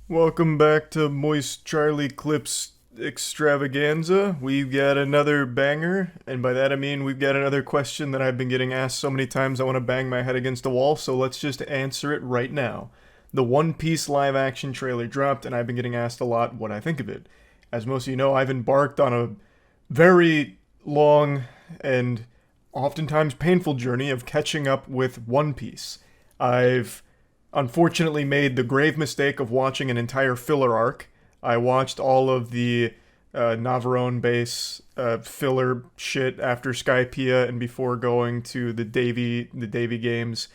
Welcome back to Moist Charlie Clips Extravaganza. We've got another banger, and by that I mean we've got another question that I've been getting asked so many times I want to bang my head against a wall, so let's just answer it right now. The One Piece live action trailer dropped, and I've been getting asked a lot what I think of it. As most of you know, I've embarked on a very long and oftentimes painful journey of catching up with One Piece. I've unfortunately made the grave mistake of watching an entire filler arc. I watched all of the Navarone base filler shit after Skypiea and before going to the Davy games.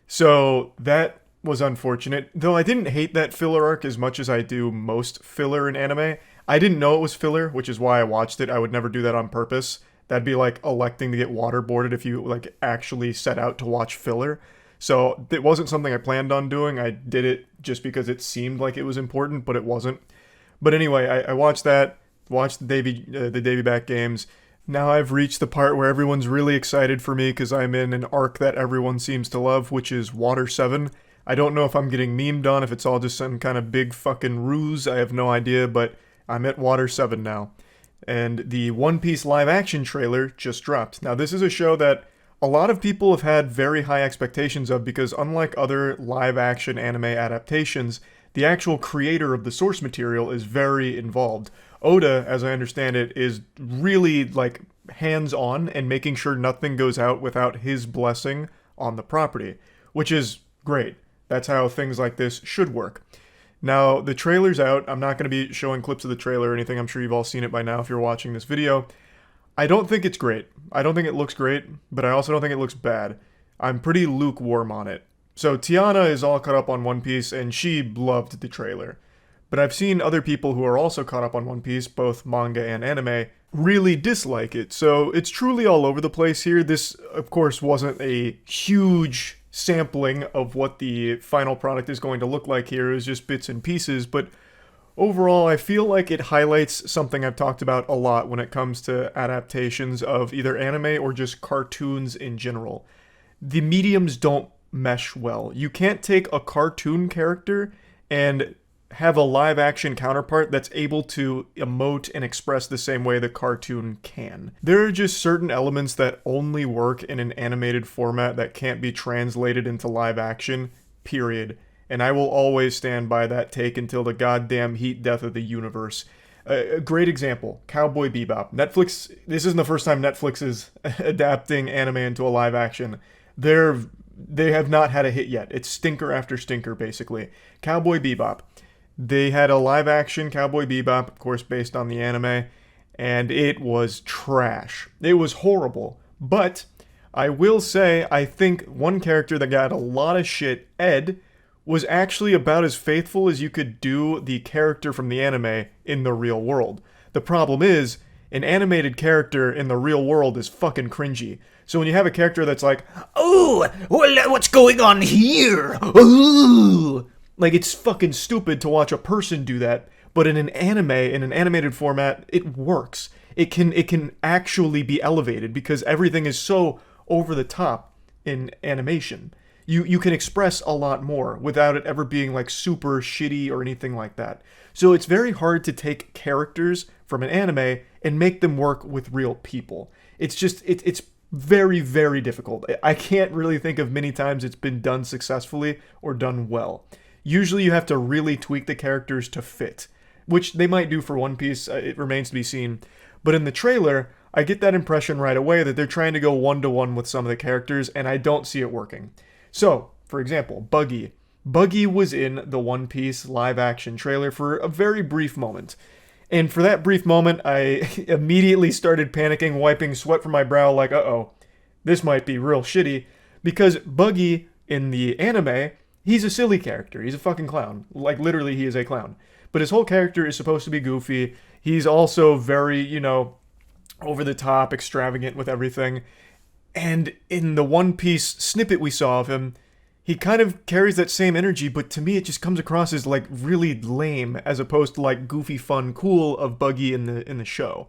So that was unfortunate. Though I didn't hate that filler arc as much as I do most filler in anime. I didn't know it was filler, which is why I watched it. I would never do that on purpose. That'd be like electing to get waterboarded if you like actually set out to watch filler. So it wasn't something I planned on doing. I did it just because it seemed like it was important, but it wasn't. But anyway, I watched that, watched the Davy back games. Now I've reached the part where everyone's really excited for me because I'm in an arc that everyone seems to love, which is Water 7. I don't know if I'm getting memed on, if it's all just some kind of big fucking ruse. I have no idea, but I'm at Water 7 now. And the One Piece live action trailer just dropped. Now, this is a show that a lot of people have had very high expectations of because, unlike other live action anime adaptations, the actual creator of the source material is very involved. Oda, as I understand it, is really like hands on and making sure nothing goes out without his blessing on the property, which is great. That's how things like this should work. Now, the trailer's out. I'm not going to be showing clips of the trailer or anything. I'm sure you've all seen it by now if you're watching this video. I don't think it's great. I don't think it looks great, but I also don't think it looks bad. I'm pretty lukewarm on it. So Tiana is all caught up on One Piece, and she loved the trailer. But I've seen other people who are also caught up on One Piece, both manga and anime, really dislike it. So it's truly all over the place here. This, of course, wasn't a huge sampling of what the final product is going to look like here. It was just bits and pieces, but overall, I feel like it highlights something I've talked about a lot when it comes to adaptations of either anime or just cartoons in general. The mediums don't mesh well. You can't take a cartoon character and have a live action counterpart that's able to emote and express the same way the cartoon can. There are just certain elements that only work in an animated format that can't be translated into live action, period. And I will always stand by that take until the goddamn heat death of the universe. A great example, Cowboy Bebop. Netflix, this isn't the first time Netflix is adapting anime into a live action. They have not had a hit yet. It's stinker after stinker, basically. Cowboy Bebop. They had a live action Cowboy Bebop, of course, based on the anime, and it was trash. It was horrible. But I will say, I think one character that got a lot of shit, Ed, was actually about as faithful as you could do the character from the anime in the real world. The problem is, an animated character in the real world is fucking cringy. So when you have a character that's like, "Oh, well, what's going on here? Ooh," like it's fucking stupid to watch a person do that. But in an anime, in an animated format, it works. It can actually be elevated because everything is so over the top in animation. You can express a lot more without it ever being like super shitty or anything like that. So it's very hard to take characters from an anime and make them work with real people. It's very, very difficult. I can't really think of many times it's been done successfully or done well. Usually you have to really tweak the characters to fit, which they might do for One Piece. It remains to be seen. But in the trailer, I get that impression right away that they're trying to go one-to-one with some of the characters, and I don't see it working. So, for example, Buggy. Buggy was in the One Piece live action trailer for a very brief moment. And for that brief moment, I immediately started panicking, wiping sweat from my brow like, uh-oh, this might be real shitty. Because Buggy in the anime, he's a silly character. He's a fucking clown. Like, literally, he is a clown. But his whole character is supposed to be goofy. He's also very, over the top, extravagant with everything. And in the One Piece snippet we saw of him, he kind of carries that same energy, but to me it just comes across as like really lame as opposed to like goofy, fun, cool of Buggy in the show.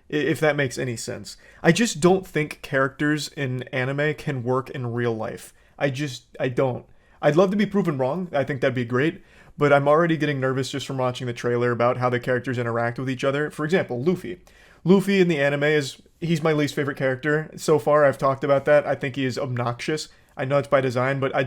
If that makes any sense. I just don't think characters in anime can work in real life. I don't. I'd love to be proven wrong. I think that'd be great, but I'm already getting nervous just from watching the trailer about how the characters interact with each other. For example, Luffy. Luffy in the anime he's my least favorite character. So far, I've talked about that. I think he is obnoxious. I know it's by design, but I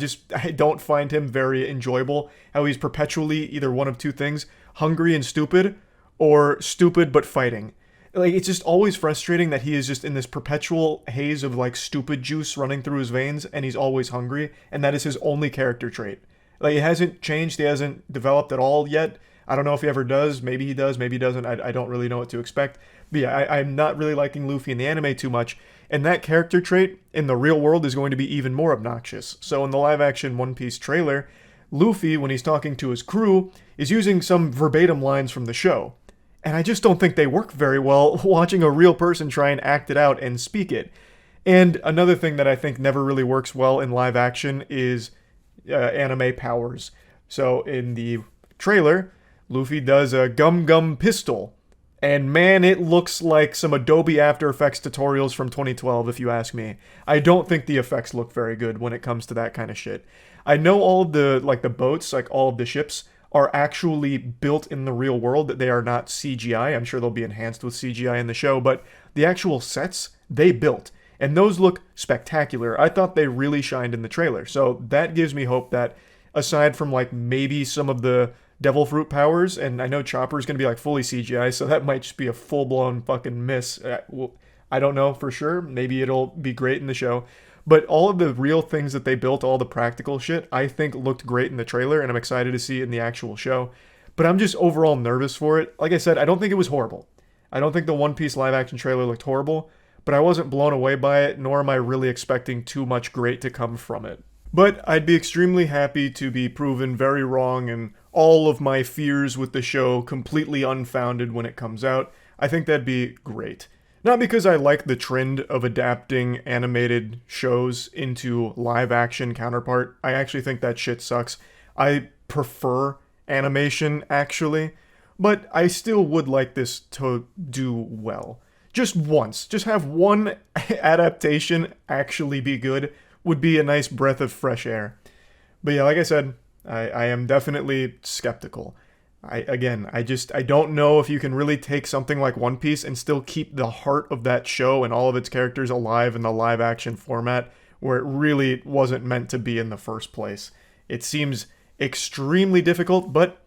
don't find him very enjoyable. How he's perpetually either one of two things, hungry and stupid, or stupid but fighting. Like, it's just always frustrating that he is just in this perpetual haze of like stupid juice running through his veins, and he's always hungry, and that is his only character trait. Like, it hasn't changed, he hasn't developed at all yet. I don't know if he ever does. Maybe he does, maybe he doesn't. I don't really know what to expect. But yeah, I'm not really liking Luffy in the anime too much, and that character trait in the real world is going to be even more obnoxious. So in the live-action One Piece trailer, Luffy, when he's talking to his crew, is using some verbatim lines from the show. And I just don't think they work very well watching a real person try and act it out and speak it. And another thing that I think never really works well in live action is anime powers. So in the trailer, Luffy does a Gum Gum Pistol. And man, it looks like some Adobe After Effects tutorials from 2012, if you ask me. I don't think the effects look very good when it comes to that kind of shit. I know all of the boats, like all of the ships, are actually built in the real world, that they are not CGI. I'm sure they'll be enhanced with CGI in the show, but the actual sets, they built. And those look spectacular. I thought they really shined in the trailer. So that gives me hope that, aside from like maybe some of the Devil Fruit powers, and I know Chopper's going to be like fully CGI, so that might just be a full-blown fucking miss. I don't know for sure. Maybe it'll be great in the show. But all of the real things that they built, all the practical shit, I think looked great in the trailer, and I'm excited to see it in the actual show. But I'm just overall nervous for it. Like I said, I don't think it was horrible. I don't think the One Piece live-action trailer looked horrible, but I wasn't blown away by it, nor am I really expecting too much great to come from it. But I'd be extremely happy to be proven very wrong and all of my fears with the show completely unfounded when it comes out. I think that'd be great. Not because I like the trend of adapting animated shows into live-action counterpart. I actually think that shit sucks. I prefer animation, actually. But I still would like this to do well. Just once. Just have one adaptation actually be good would be a nice breath of fresh air. But yeah, like I said, I am definitely skeptical. I don't know if you can really take something like One Piece and still keep the heart of that show and all of its characters alive in the live action format where it really wasn't meant to be in the first place. It seems extremely difficult, but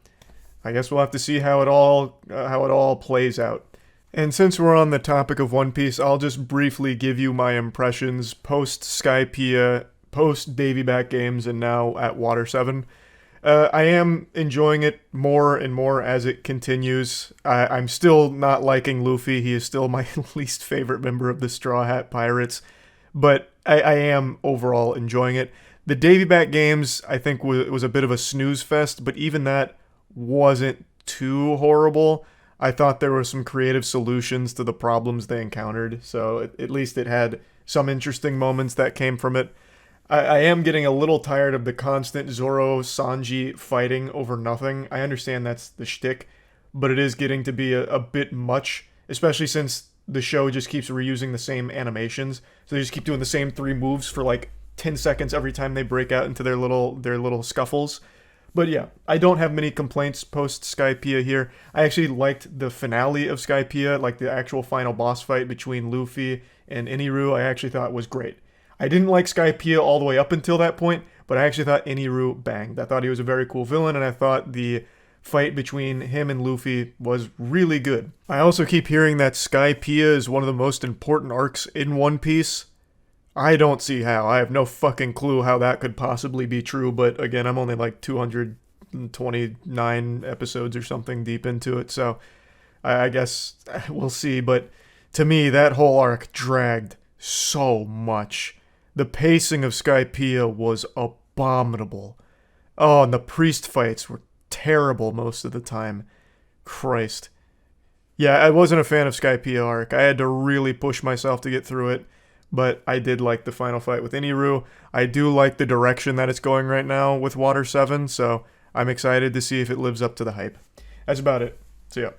I guess we'll have to see how it all plays out. And since we're on the topic of One Piece, I'll just briefly give you my impressions post Skypiea, post Davy Back Games, and now at Water 7. I am enjoying it more and more as it continues. I'm still not liking Luffy. He is still my least favorite member of the Straw Hat Pirates. But I am overall enjoying it. The Davy Back Games, I think, was a bit of a snooze fest, but even that wasn't too horrible. I thought there were some creative solutions to the problems they encountered, so at least it had some interesting moments that came from it. I am getting a little tired of the constant Zoro-Sanji fighting over nothing. I understand that's the shtick, but it is getting to be a bit much, especially since the show just keeps reusing the same animations. So they just keep doing the same 3 moves for like 10 seconds every time they break out into their little scuffles. But yeah, I don't have many complaints post Skypiea here. I actually liked the finale of Skypiea, like the actual final boss fight between Luffy and Eniru. I actually thought was great. I didn't like Skypiea all the way up until that point, but I actually thought Eniru banged. I thought he was a very cool villain, and I thought the fight between him and Luffy was really good. I also keep hearing that Skypiea is one of the most important arcs in One Piece. I don't see how. I have no fucking clue how that could possibly be true, but again, I'm only like 229 episodes or something deep into it, so I guess we'll see. But to me, that whole arc dragged so much. The pacing of Skypiea was abominable. Oh, and the priest fights were terrible most of the time. Christ. Yeah, I wasn't a fan of Skypiea arc. I had to really push myself to get through it. But I did like the final fight with Eniru. I do like the direction that it's going right now with Water 7, so I'm excited to see if it lives up to the hype. That's about it. See ya.